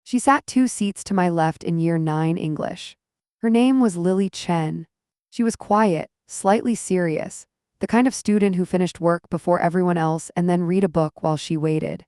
She sat 2 seats to my left in Year 9 English. Her name was Lily Chen. She was quiet, slightly serious, the kind of student who finished work before everyone else and then read a book while she waited.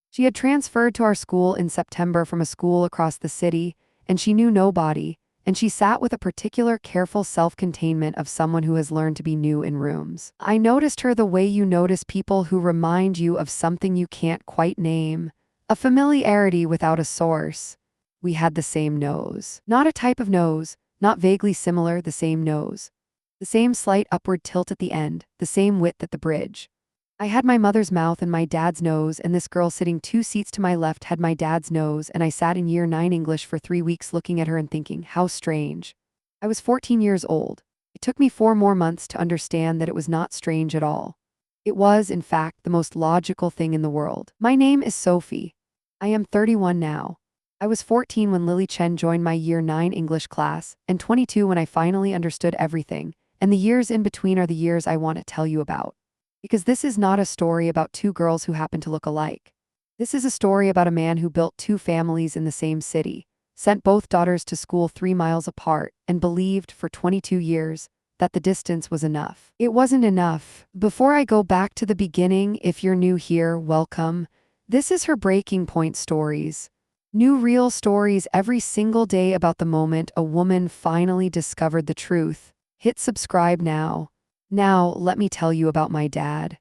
She had transferred to our school in September from a school across the city, and she knew nobody, and she sat with a particular careful self-containment of someone who has learned to be new in rooms. I noticed her the way you notice people who remind you of something you can't quite name, a familiarity without a source. We had the same nose. Not a type of nose, not vaguely similar, the same nose. The same slight upward tilt at the end, the same width at the bridge. I had my mother's mouth and my dad's nose, and this girl sitting 2 seats to my left had my dad's nose, and I sat in Year 9 English for 3 weeks looking at her and thinking, how strange. I was 14 years old. It took me 4 more months to understand that it was not strange at all. It was, in fact, the most logical thing in the world. My name is Sophie. I am 31 now. I was 14 when Lily Chen joined my Year 9 English class, and 22 when I finally understood everything, and the years in between are the years I want to tell you about. Because this is not a story about 2 girls who happen to look alike. This is a story about a man who built 2 families in the same city, sent both daughters to school 3 miles apart, and believed for 22 years that the distance was enough. It wasn't enough. Before I go back to the beginning, if you're new here, welcome. This is her Breaking Point Stories. New real stories every single day about the moment a woman finally discovered the truth. Hit subscribe now. Now, let me tell you about my dad.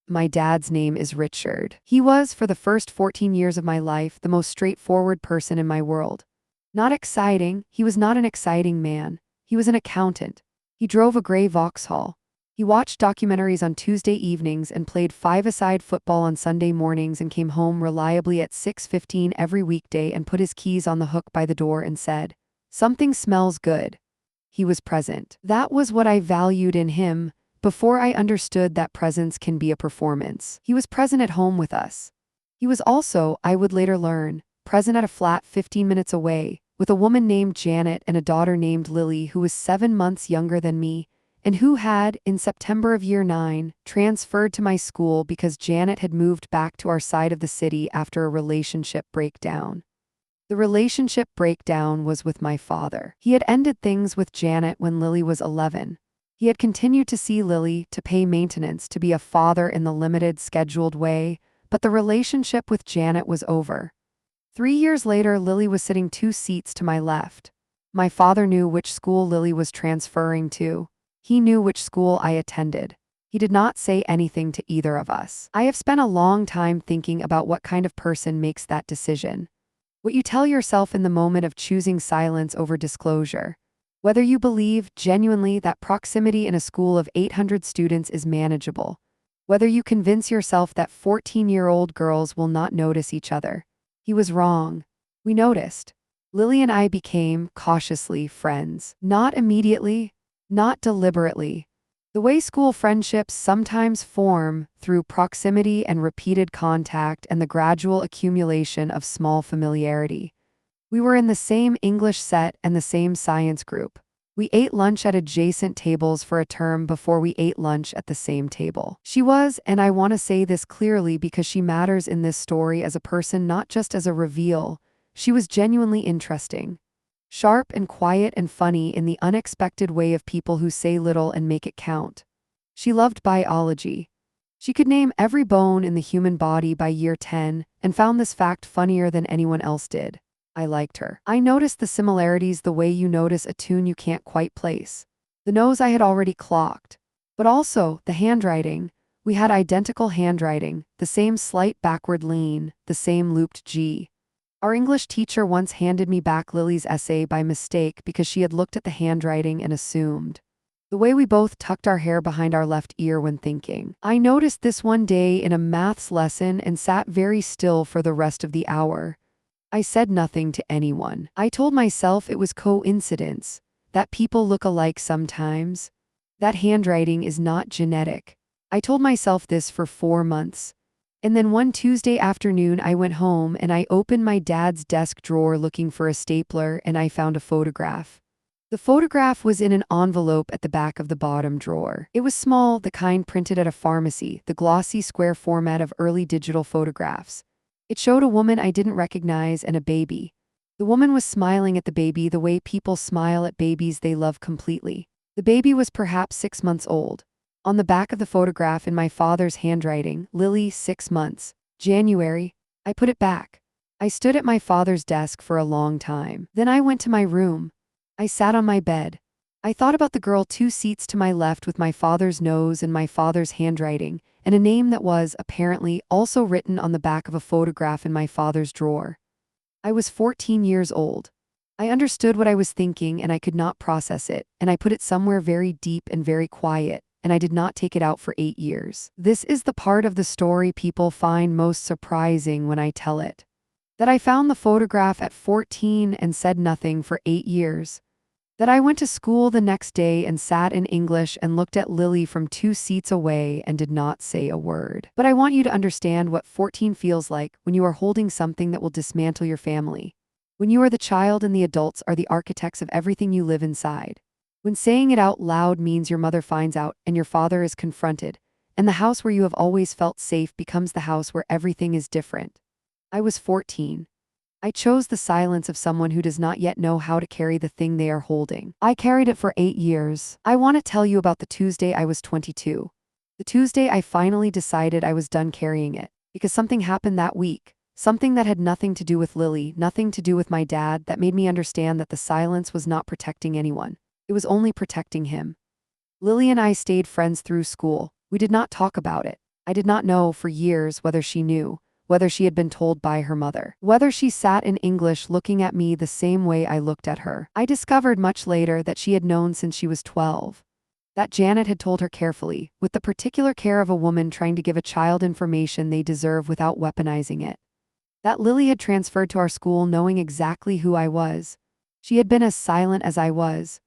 My dad's name is Richard. He was, for the first 14 years of my life, the most straightforward person in my world. Not exciting, he was not an exciting man. He was an accountant. He drove a gray Vauxhall. He watched documentaries on Tuesday evenings and played 5-a-side football on Sunday mornings and came home reliably at 6:15 every weekday and put his keys on the hook by the door and said, "Something smells good." He was present. That was what I valued in him, before I understood that presence can be a performance. He was present at home with us. He was also, I would later learn, present at a flat 15 minutes away, with a woman named Janet and a daughter named Lily who was 7 months younger than me, and who had, in September of Year 9, transferred to my school because Janet had moved back to our side of the city after a relationship breakdown. The relationship breakdown was with my father. He had ended things with Janet when Lily was 11. He had continued to see Lily, to pay maintenance, to be a father in the limited, scheduled way, but the relationship with Janet was over. 3 years later, Lily was sitting 2 seats to my left. My father knew which school Lily was transferring to. He knew which school I attended. He did not say anything to either of us. I have spent a long time thinking about what kind of person makes that decision. What you tell yourself in the moment of choosing silence over disclosure. Whether you believe genuinely that proximity in a school of 800 students is manageable. Whether you convince yourself that 14-year-old girls will not notice each other. He was wrong. We noticed. Lily and I became, cautiously, friends. Not immediately, not deliberately. The way school friendships sometimes form through proximity and repeated contact and the gradual accumulation of small familiarity. We were in the same English set and the same science group. We ate lunch at adjacent tables for a term before we ate lunch at the same table. She was, and I want to say this clearly because she matters in this story as a person, not just as a reveal, she was genuinely interesting. Sharp and quiet and funny in the unexpected way of people who say little and make it count. She loved biology. She could name every bone in the human body by Year 10 and found this fact funnier than anyone else did. I liked her. I noticed the similarities the way you notice a tune you can't quite place. The nose I had already clocked. But also, the handwriting. We had identical handwriting, the same slight backward lean, the same looped G. Our English teacher once handed me back Lily's essay by mistake because she had looked at the handwriting and assumed. The way we both tucked our hair behind our left ear when thinking. I noticed this one day in a maths lesson and sat very still for the rest of the hour. I said nothing to anyone. I told myself it was coincidence, that people look alike sometimes. That handwriting is not genetic. I told myself this for 4 months. And then one Tuesday afternoon I went home and I opened my dad's desk drawer looking for a stapler and I found a photograph. The photograph was in an envelope at the back of the bottom drawer. It was small, the kind printed at a pharmacy, the glossy square format of early digital photographs. It showed a woman I didn't recognize and a baby. The woman was smiling at the baby the way people smile at babies they love completely. The baby was perhaps 6 months old. On the back of the photograph in my father's handwriting, Lily, 6 months. January. I put it back. I stood at my father's desk for a long time. Then I went to my room. I sat on my bed. I thought about the girl 2 seats to my left with my father's nose and my father's handwriting, and a name that was, apparently, also written on the back of a photograph in my father's drawer. I was 14 years old. I understood what I was thinking and I could not process it, and I put it somewhere very deep and very quiet, and I did not take it out for 8 years. This is the part of the story people find most surprising when I tell it. That I found the photograph at 14 and said nothing for 8 years. That I went to school the next day and sat in English and looked at Lily from 2 seats away and did not say a word. But I want you to understand what 14 feels like when you are holding something that will dismantle your family. When you are the child and the adults are the architects of everything you live inside. When saying it out loud means your mother finds out and your father is confronted, and the house where you have always felt safe becomes the house where everything is different. I was 14. I chose the silence of someone who does not yet know how to carry the thing they are holding. I carried it for 8 years. I want to tell you about the Tuesday I was 22. The Tuesday I finally decided I was done carrying it, because something happened that week. Something that had nothing to do with Lily, nothing to do with my dad, that made me understand that the silence was not protecting anyone. It was only protecting him. Lily and I stayed friends through school. We did not talk about it. I did not know for years whether she knew, whether she had been told by her mother, whether she sat in English looking at me the same way I looked at her. I discovered much later that she had known since she was 12. That Janet had told her carefully, with the particular care of a woman trying to give a child information they deserve without weaponizing it. That Lily had transferred to our school knowing exactly who I was. She had been as silent as I was.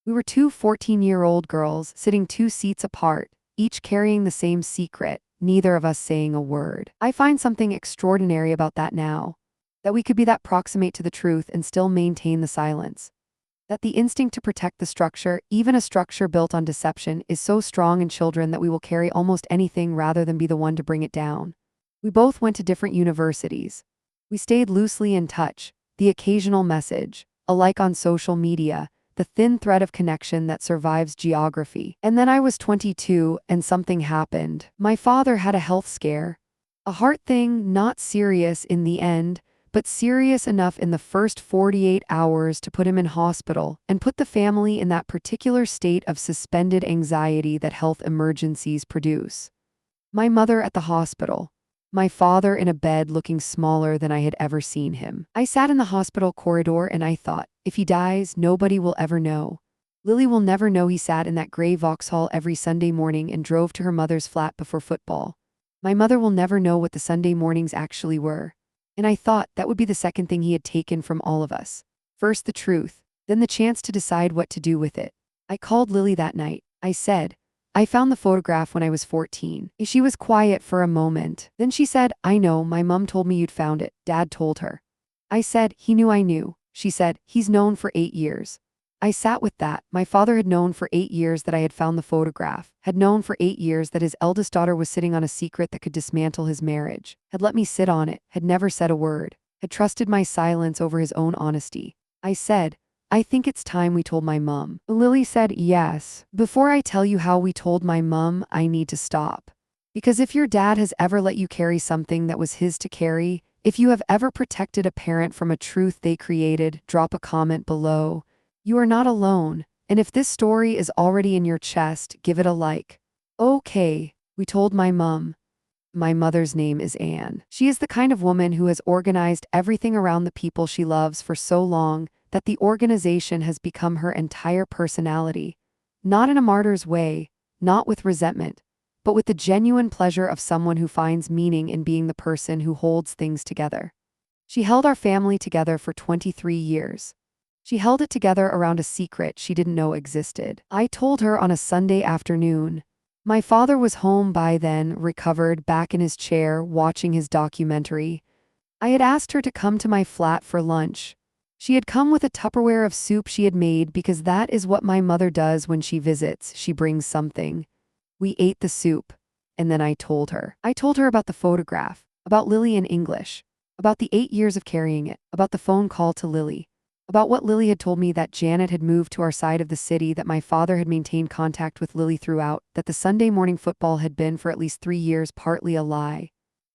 We were 2 14-year-old girls sitting 2 seats apart, each carrying the same secret, neither of us saying a word. I find something extraordinary about that now. That we could be that proximate to the truth and still maintain the silence. That the instinct to protect the structure, even a structure built on deception, is so strong in children that we will carry almost anything rather than be the one to bring it down. We both went to different universities. We stayed loosely in touch, the occasional message, alike on social media, the thin thread of connection that survives geography. And then I was 22 and something happened. My father had a health scare. A heart thing, not serious in the end, but serious enough in the first 48 hours to put him in hospital and put the family in that particular state of suspended anxiety that health emergencies produce. My mother at the hospital. My father in a bed looking smaller than I had ever seen him. I sat in the hospital corridor and I thought, if he dies, nobody will ever know. Lily will never know he sat in that gray Vauxhall every Sunday morning and drove to her mother's flat before football. My mother will never know what the Sunday mornings actually were. And I thought that would be the second thing he had taken from all of us. First the truth, then the chance to decide what to do with it. I called Lily that night. I said, I found the photograph when I was 14. She was quiet for a moment. Then she said, I know, my mom told me you'd found it. Dad told her. I said, he knew I knew. She said, he's known for 8 years. I sat with that. My father had known for 8 years that I had found the photograph, had known for 8 years that his eldest daughter was sitting on a secret that could dismantle his marriage, had let me sit on it, had never said a word, had trusted my silence over his own honesty. I said, I think it's time we told my mom. Lily said, yes. Before I tell you how we told my mom, I need to stop. Because if your dad has ever let you carry something that was his to carry, if you have ever protected a parent from a truth they created, drop a comment below. You are not alone. And if this story is already in your chest, give it a like. Okay, we told my mom. My mother's name is Anne. She is the kind of woman who has organized everything around the people she loves for so long that the organization has become her entire personality. Not in a martyr's way, not with resentment, but with the genuine pleasure of someone who finds meaning in being the person who holds things together. She held our family together for 23 years. She held it together around a secret she didn't know existed. I told her on a Sunday afternoon. My father was home by then, recovered, back in his chair, watching his documentary. I had asked her to come to my flat for lunch. She had come with a Tupperware of soup she had made because that is what my mother does when she visits. She brings something. We ate the soup. And then I told her. I told her about the photograph. About Lily in English. About the 8 years of carrying it. About the phone call to Lily. About what Lily had told me, that Janet had moved to our side of the city, that my father had maintained contact with Lily throughout, that the Sunday morning football had been for at least 3 years partly a lie.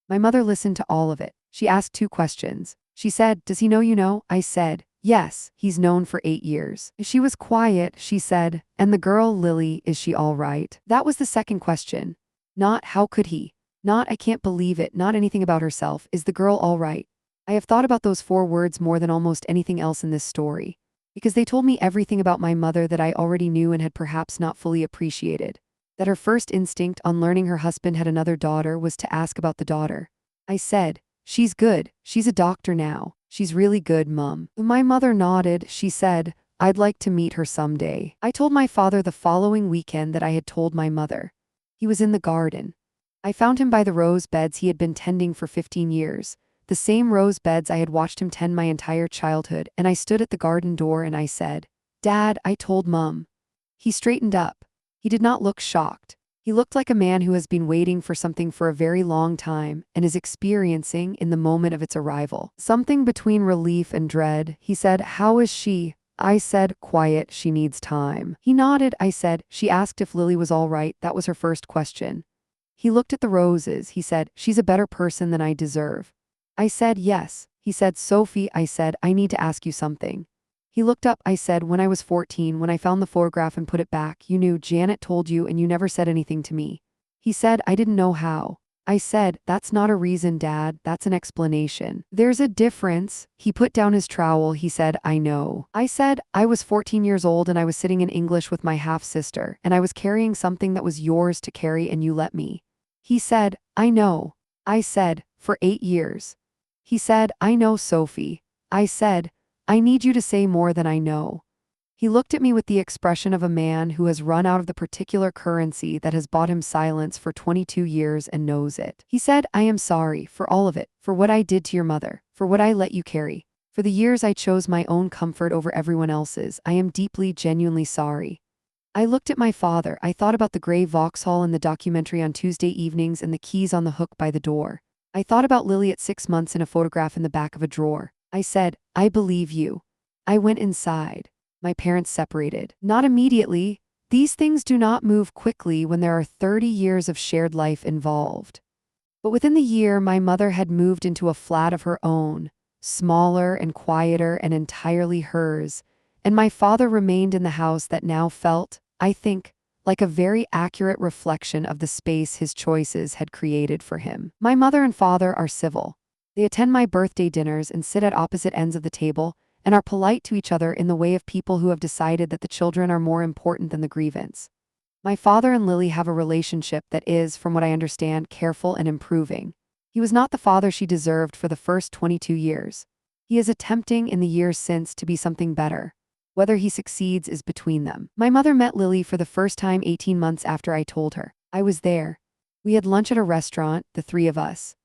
My mother listened to all of it. She asked 2 questions. She said, "Does he know you know?" I said, "Yes, he's known for 8 years." She was quiet. She said, "And the girl Lily, is she all right?" That was the second question. Not, "How could he?" Not, "I can't believe it." Not anything about herself. Is the girl all right? I have thought about those 4 words more than almost anything else in this story, because they told me everything about my mother that I already knew and had perhaps not fully appreciated. That her first instinct on learning her husband had another daughter was to ask about the daughter. I said, "She's good. She's a doctor now. She's really good, Mum." My mother nodded. She said, "I'd like to meet her someday." I told my father the following weekend that I had told my mother. He was in the garden. I found him by the rose beds he had been tending for 15 years. The same rose beds I had watched him tend my entire childhood, and I stood at the garden door and I said, "Dad, I told Mum." He straightened up. He did not look shocked. He looked like a man who has been waiting for something for a very long time and is experiencing, in the moment of its arrival, something between relief and dread. He said, "How is she?" I said, "Quiet, she needs time." He nodded. I said, "She asked if Lily was all right. That was her first question." He looked at the roses. He said, "She's a better person than I deserve." I said, "Yes." He said, "Sophie," I said, "I need to ask you something." He looked up. I said, "When I was 14, when I found the photograph and put it back, you knew, Janet told you, and you never said anything to me." He said, "I didn't know how." I said, "That's not a reason, Dad. That's an explanation. There's a difference." He put down his trowel. He said, "I know." I said, "I was 14 years old and I was sitting in English with my half-sister, and I was carrying something that was yours to carry and you let me." He said, "I know." I said, "For 8 years." He said, "I know, Sophie." I said, "I need you to say more than I know." He looked at me with the expression of a man who has run out of the particular currency that has bought him silence for 22 years and knows it. He said, "I am sorry for all of it, for what I did to your mother, for what I let you carry, for the years I chose my own comfort over everyone else's. I am deeply, genuinely sorry." I looked at my father. I thought about the gray Vauxhall in the documentary on Tuesday evenings and the keys on the hook by the door. I thought about Lily at 6 months in a photograph in the back of a drawer. I said, "I believe you." I went inside. My parents separated. Not immediately. These things do not move quickly when there are 30 years of shared life involved. But within the year, my mother had moved into a flat of her own, smaller and quieter and entirely hers, and my father remained in the house that now felt, I think, like a very accurate reflection of the space his choices had created for him. My mother and father are civil. They attend my birthday dinners and sit at opposite ends of the table, and are polite to each other in the way of people who have decided that the children are more important than the grievance. My father and Lily have a relationship that is, from what I understand, careful and improving. He was not the father she deserved for the first 22 years. He is attempting in the years since to be something better. Whether he succeeds is between them. My mother met Lily for the first time 18 months after I told her. I was there. We had lunch at a restaurant, the 3 of us.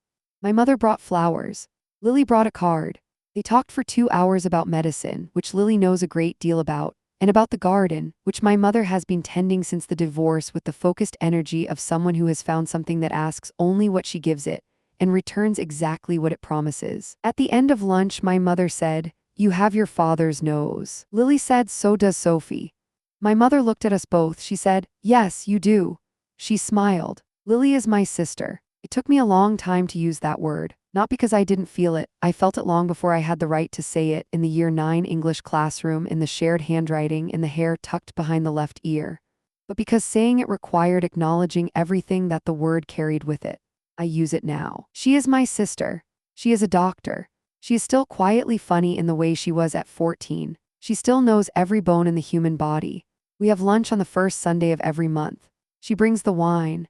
My mother brought flowers. Lily brought a card. They talked for 2 hours about medicine, which Lily knows a great deal about, and about the garden, which my mother has been tending since the divorce with the focused energy of someone who has found something that asks only what she gives it, and returns exactly what it promises. At the end of lunch, my mother said, "You have your father's nose." Lily said, "So does Sophie." My mother looked at us both. She said, "Yes, you do." She smiled. Lily is my sister. It took me a long time to use that word. Not because I didn't feel it. I felt it long before I had the right to say it, in the year 9 English classroom, in the shared handwriting, in the hair tucked behind the left ear. But because saying it required acknowledging everything that the word carried with it. I use it now. She is my sister. She is a doctor. She is still quietly funny in the way she was at 14. She still knows every bone in the human body. We have lunch on the first Sunday of every month. She brings the wine.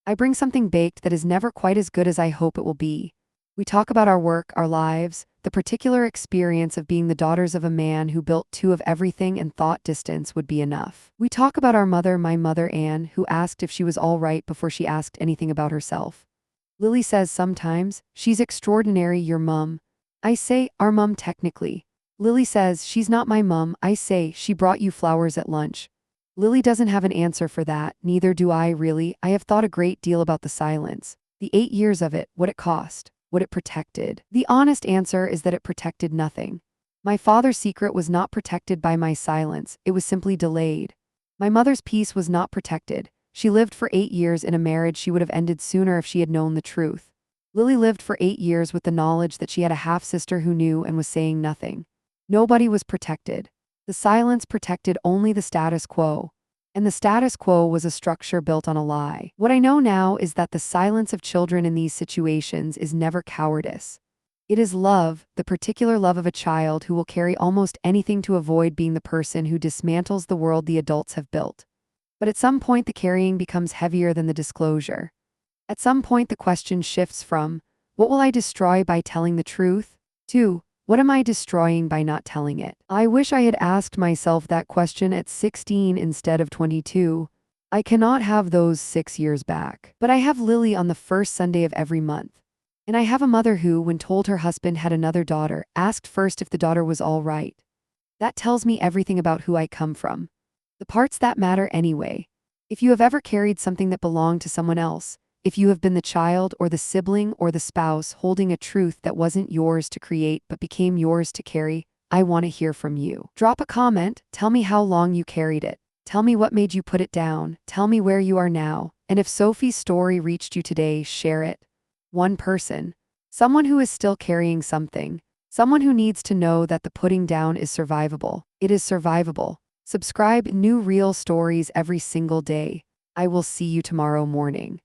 I bring something baked that is never quite as good as I hope it will be. We talk about our work, our lives, the particular experience of being the daughters of a man who built 2 of everything and thought distance would be enough. We talk about our mother, my mother Anne, who asked if she was all right before she asked anything about herself. Lily says sometimes, "She's extraordinary, your mum." I say, "Our mum technically." Lily says, "She's not my mum." I say, "She brought you flowers at lunch." Lily doesn't have an answer for that, neither do I really. I have thought a great deal about the silence. The 8 years of it, what it cost. what it protected. The honest answer is that it protected nothing. My father's secret was not protected by my silence, it was simply delayed. My mother's peace was not protected. She lived for 8 years in a marriage she would have ended sooner if she had known the truth. Lily lived for 8 years with the knowledge that she had a half-sister who knew and was saying nothing. Nobody was protected. The silence protected only the status quo. And the status quo was a structure built on a lie. What I know now is that the silence of children in these situations is never cowardice. It is love, the particular love of a child who will carry almost anything to avoid being the person who dismantles the world the adults have built. But at some point, the carrying becomes heavier than the disclosure. At some point, the question shifts from, what will I destroy by telling the truth? To, what am I destroying by not telling it? I wish I had asked myself that question at 16 instead of 22. I cannot have those 6 years back. But I have Lily on the first Sunday of every month. And I have a mother who, when told her husband had another daughter, asked first if the daughter was all right. That tells me everything about who I come from. The parts that matter anyway. If you have ever carried something that belonged to someone else, if you have been the child or the sibling or the spouse holding a truth that wasn't yours to create but became yours to carry, I want to hear from you. Drop a comment, tell me how long you carried it. Tell me what made you put it down. Tell me where you are now. And if Sophie's story reached you today, share it. One person. Someone who is still carrying something. Someone who needs to know that the putting down is survivable. It is survivable. Subscribe new real stories every single day. I will see you tomorrow morning.